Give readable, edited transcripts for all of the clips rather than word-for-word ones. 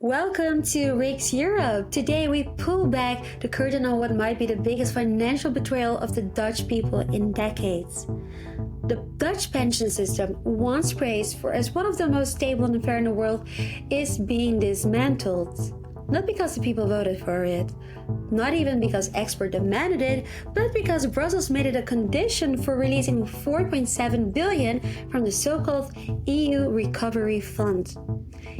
Welcome to Rick's Europe. Today we pull back the curtain on what might be the biggest financial betrayal of the Dutch people in decades. The Dutch pension system, once praised for as one of the most stable and fair in the world, is being dismantled. Not because the people voted for it, not even because experts demanded it, but because Brussels made it a condition for releasing 4.7 billion from the so-called EU Recovery Fund.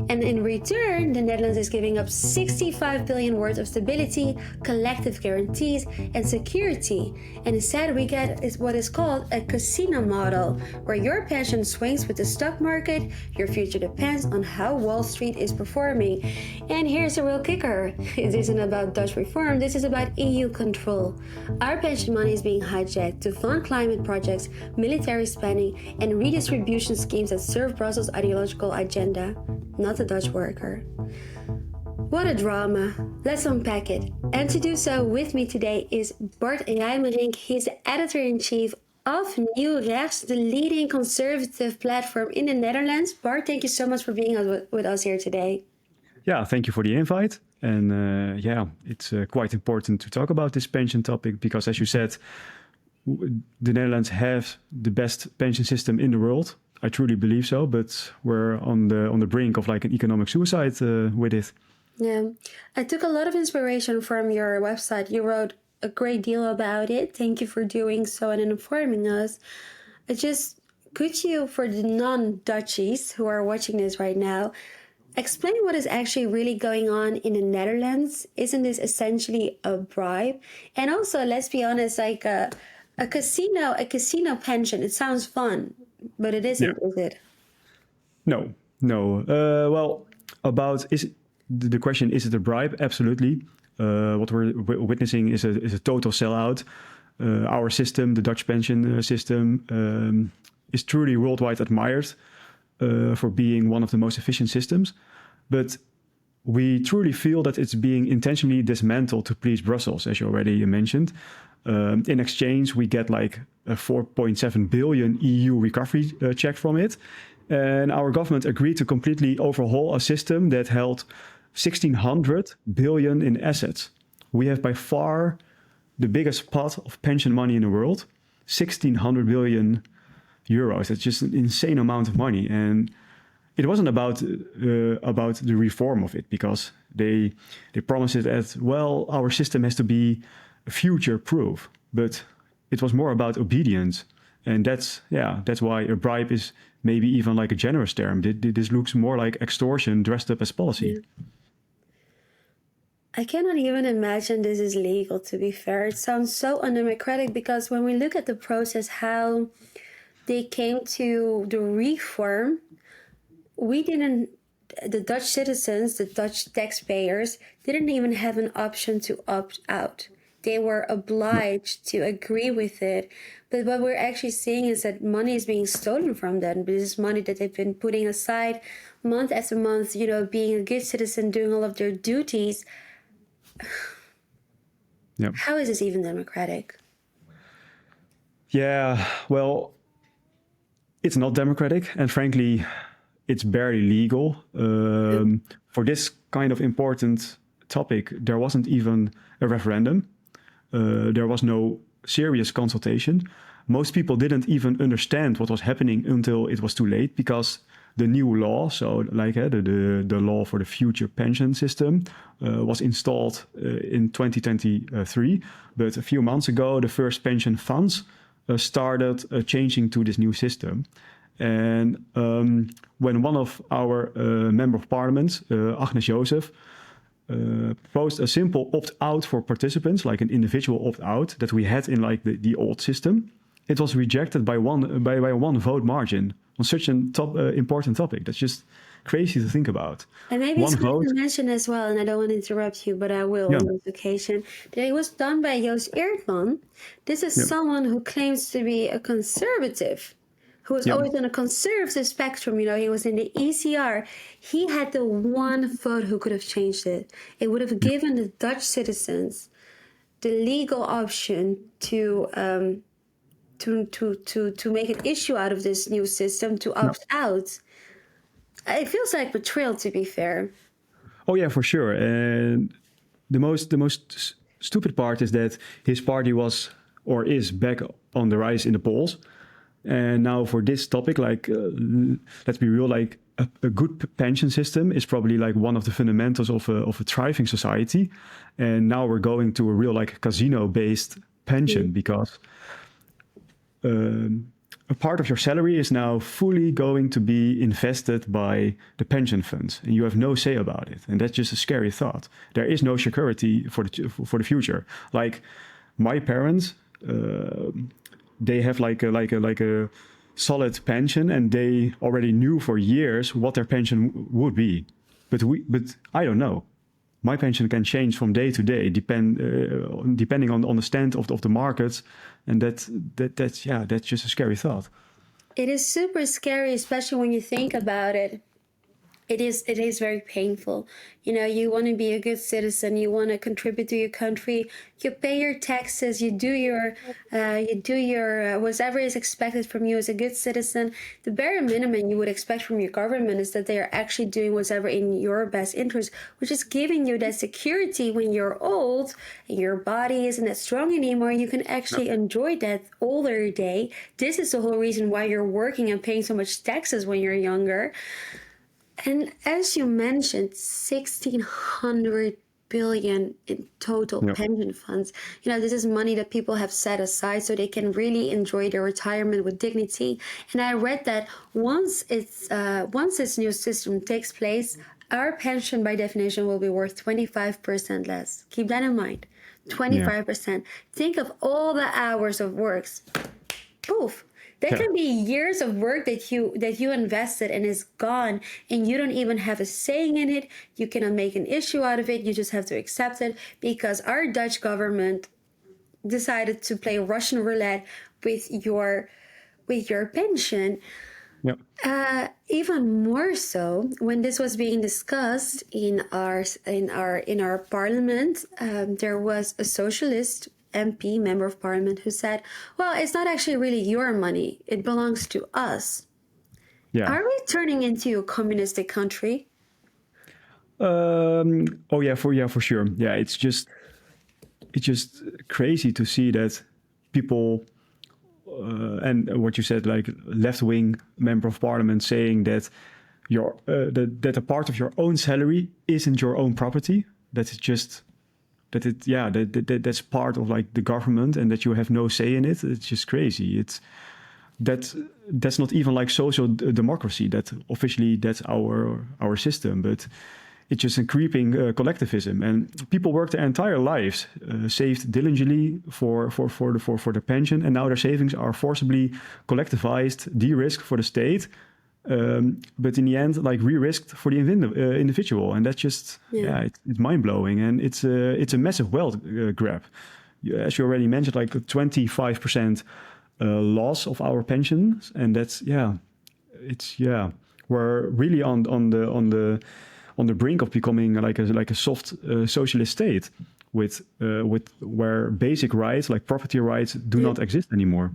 And in return, the Netherlands is giving up 65 billion worth of stability, collective guarantees, and security. And instead, we get what is called a casino model, where your pension swings with the stock market, your future depends on how Wall Street is performing. And here's the real kicker. It isn't about Dutch reform, this is about EU control. Our pension money is being hijacked to fund climate projects, military spending, and redistribution schemes that serve Brussels' ideological agenda, not the Dutch worker. What a drama. Let's unpack it. And to do so with me today is Bart Reijmerink. He's the editor-in-chief of NieuwRechts, the leading conservative platform in the Netherlands. Bart, thank you so much for being with us here today. Yeah, thank you for the invite. And it's quite important to talk about this pension topic because, as you said, the Netherlands have the best pension system in the world. I truly believe so, but we're on the brink of like an economic suicide with it. Yeah, I took a lot of inspiration from your website. You wrote a great deal about it. Thank you for doing so and informing us. Could you, for the non-Dutchies who are watching this right now, explain what is actually really going on in the Netherlands? Isn't this essentially a bribe? And also, let's be honest, like a casino pension, it sounds fun, but it isn't, is it? No. The question, is it a bribe? Absolutely. What we're witnessing is a total sellout. Our system, the Dutch pension system, is truly worldwide admired for being one of the most efficient systems. But we truly feel that it's being intentionally dismantled to please Brussels, as you already mentioned. In exchange, we get like a 4.7 billion EU recovery check from it. And our government agreed to completely overhaul a system that held 1,600 billion in assets. We have by far the biggest pot of pension money in the world, 1,600 billion euros. That's just an insane amount of money. And it wasn't about the reform of it, because they promised it as, well, our system has to be future-proof. But it was more about obedience. And that's why a bribe is maybe even like a generous term. This looks more like extortion dressed up as policy. Yeah. I cannot even imagine this is legal, to be fair. It sounds so undemocratic because when we look at the process, how they came to the reform, the Dutch citizens, the Dutch taxpayers, didn't even have an option to opt out. They were obliged to agree with it. But what we're actually seeing is that money is being stolen from them. This is money that they've been putting aside month after month, being a good citizen, doing all of their duties. Yep. How is this even democratic? Yeah, well, it's not democratic, and frankly, it's barely legal. For this kind of important topic, there wasn't even a referendum. There was no serious consultation. Most people didn't even understand what was happening until it was too late, because the new law, so like the law for the future pension system, was installed in 2023. But a few months ago, the first pension funds started changing to this new system. And when one of our member of parliament, Agnes Jozef, proposed a simple opt-out for participants, like an individual opt-out that we had in like the old system, it was rejected by one vote margin on such an important topic. That's just crazy to think about. And maybe it's good to mention as well, and I don't want to interrupt you, but I will on this occasion, that it was done by Joost Eertman. This is someone who claims to be a conservative, who was always on a conservative spectrum. He was in the ECR. He had the one vote who could have changed it. It would have given the Dutch citizens the legal option to make an issue out of this new system, to opt out. It feels like betrayal, to be fair. Oh yeah, for sure. And the most stupid part is that his party was or is back on the rise in the polls. And now for this topic, like let's be real, like a good pension system is probably like one of the fundamentals of a thriving society. And now we're going to a real like casino-based pension because a part of your salary is now fully going to be invested by the pension funds, and you have no say about it. And that's just a scary thought. There is no security for the future. Like my parents, they have like a solid pension, and they already knew for years what their pension would be. But I don't know. My pension can change from day to day, depending on the stand of the markets, and that's just a scary thought. It is super scary, especially when you think about it. It is very painful. You know, you want to be a good citizen, you want to contribute to your country, you pay your taxes, you do your whatever is expected from you as a good citizen. The bare minimum you would expect from your government is that they are actually doing whatever in your best interest, which is giving you that security when you're old and your body isn't that strong anymore. You can actually enjoy that older day. This is the whole reason why you're working and paying so much taxes when you're younger. And as you mentioned, 1,600 billion in total pension funds. You know, this is money that people have set aside so they can really enjoy their retirement with dignity. And I read that once this new system takes place, our pension by definition will be worth 25% less. Keep that in mind. 25%. Think of all the hours of works. Poof. That can be years of work that you invested and is gone, and you don't even have a saying in it. You cannot make an issue out of it. You just have to accept it because our Dutch government decided to play Russian roulette with your pension. Yeah. Even more so when this was being discussed in our parliament, there was a socialist MP, member of parliament, who said, well, it's not actually really your money. It belongs to us. Yeah. Are we turning into a communistic country? Oh yeah, for sure. Yeah, it's just crazy to see that people and what you said, like left-wing member of parliament saying that that a part of your own salary isn't your own property. That's just that's part of like the government, and that you have no say in it. It's just crazy. That's not even like social democracy. That officially that's our system, but it's just a creeping collectivism. And people work their entire lives, saved diligently for the pension, and now their savings are forcibly collectivized, de-risked for the state. But in the end, like re-risked for the individual, and that's just it's mind-blowing, and it's a massive wealth grab. As you already mentioned, like 25% loss of our pensions, and that's we're really on the brink of becoming like a soft socialist state with where basic rights like property rights do not exist anymore.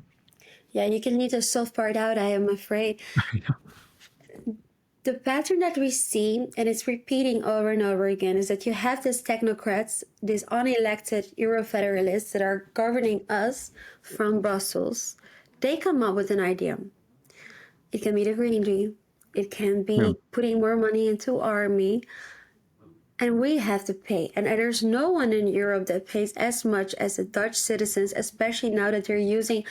Yeah, you can leave the soft part out, I am afraid. The pattern that we see, and it's repeating over and over again, is that you have these technocrats, these unelected Eurofederalists that are governing us from Brussels. They come up with an idea. It can be the Green Deal. It can be putting more money into army. And we have to pay. And there's no one in Europe that pays as much as the Dutch citizens, especially now that they're using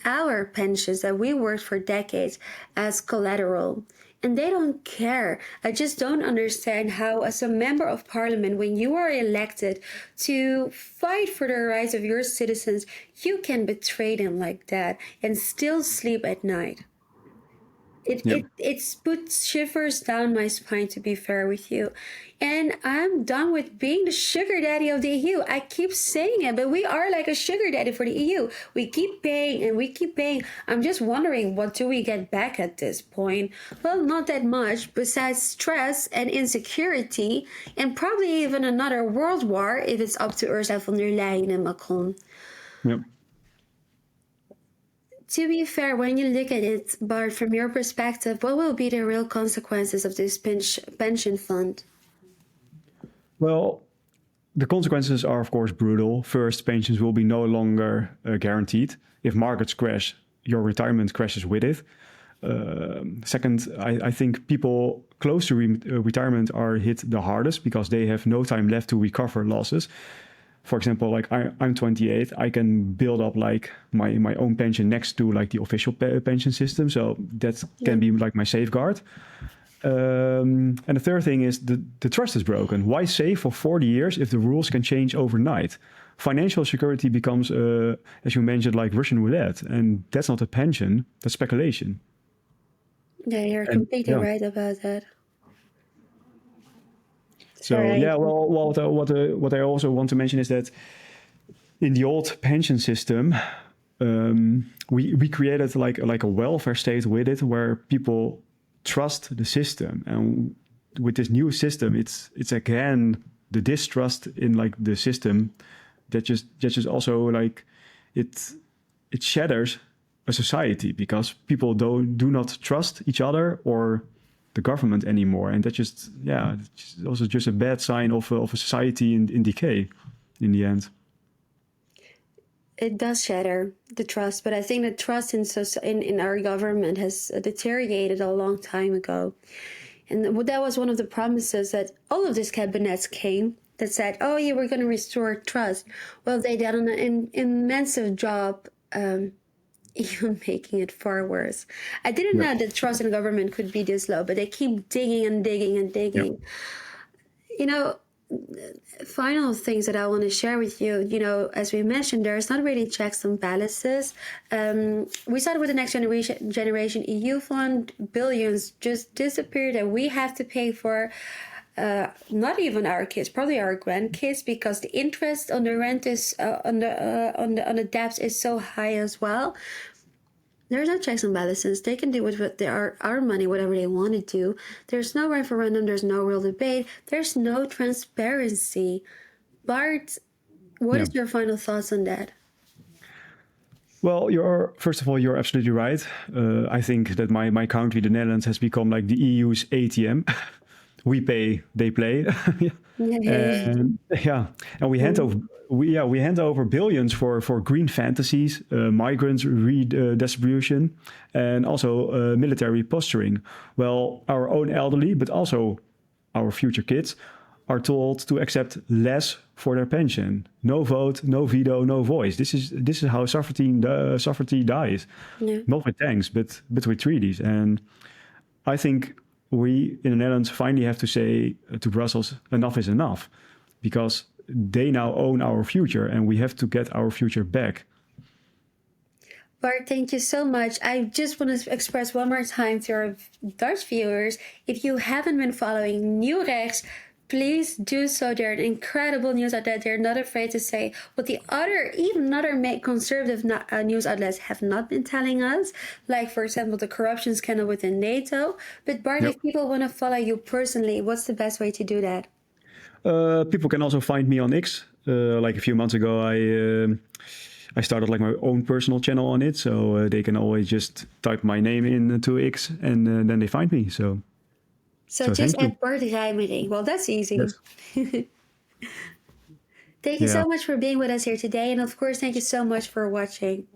our pensions that we worked for decades as collateral. And they don't care. I just don't understand how, as a member of parliament, when you are elected to fight for the rights of your citizens, you can betray them like that and still sleep at night. It puts shivers down my spine, to be fair with you. And I'm done with being the sugar daddy of the EU. I keep saying it, but we are like a sugar daddy for the EU. We keep paying and we keep paying. I'm just wondering, what do we get back at this point? Well, not that much, besides stress and insecurity, and probably even another world war if it's up to Ursula von der Leyen and Macron. Yep. To be fair, when you look at it, Bart, from your perspective, what will be the real consequences of this pension fund? Well, the consequences are, of course, brutal. First, pensions will be no longer guaranteed. If markets crash, your retirement crashes with it. Second, I think people close to retirement are hit the hardest because they have no time left to recover losses. For example, like I'm 28, I can build up like my own pension next to like the official pension system. So that can be like my safeguard. And the third thing is the trust is broken. Why save for 40 years if the rules can change overnight? Financial security becomes, as you mentioned, like Russian roulette. And that's not a pension, that's speculation. Yeah, you're completely right about that. So what I also want to mention is that in the old pension system, we created like a welfare state with it, where people trust the system. And with this new system, it's again the distrust in like the system that just also like it shatters a society, because people do not trust each other or the government anymore, and that's just it's also just a bad sign of a society in decay in the end. It does shatter the trust, but I think the trust in our government has deteriorated a long time ago. And that was one of the promises that all of these cabinets came that said, oh, yeah, we're going to restore trust. Well, they did an immense job, even making it far worse. I didn't know that trust in government could be this low, but they keep digging and digging and digging. Yep. You know, final things that I want to share with you, as we mentioned, there's not really checks and balances. We started with the Next Generation EU fund, billions just disappeared, and we have to pay for not even our kids, probably our grandkids, because the interest on the rent is on the debts is so high as well. There's no checks and balances. They can do with our money whatever they want to do. There's no referendum. There's no real debate. There's no transparency. Bart, what is your final thoughts on that? Well, first of all, you're absolutely right. I think that my country, the Netherlands, has become like the EU's ATM. We pay, they play. And we hand over we hand over billions for green fantasies, migrants redistribution, and also military posturing. Well, our own elderly, but also our future kids, are told to accept less for their pension. No vote, no veto, no voice. This is how sovereignty dies. Yeah. Not with tanks, but with treaties. And I think we in the Netherlands finally have to say to Brussels, enough is enough, because they now own our future and we have to get our future back. Bart, thank you so much. I just want to express one more time to our Dutch viewers, if you haven't been following NieuwRechts, please do so. They're an incredible news outlet. They're not afraid to say what the even other conservative news outlets have not been telling us. Like, for example, the corruption scandal within NATO. But Bart, if people want to follow you personally, what's the best way to do that? People can also find me on X. Like a few months ago, I started like my own personal channel on it. So they can always just type my name into X and then they find me. So just add Bart Reijmerink. Well, that's easy. Yes. Thank you so much for being with us here today. And of course, thank you so much for watching.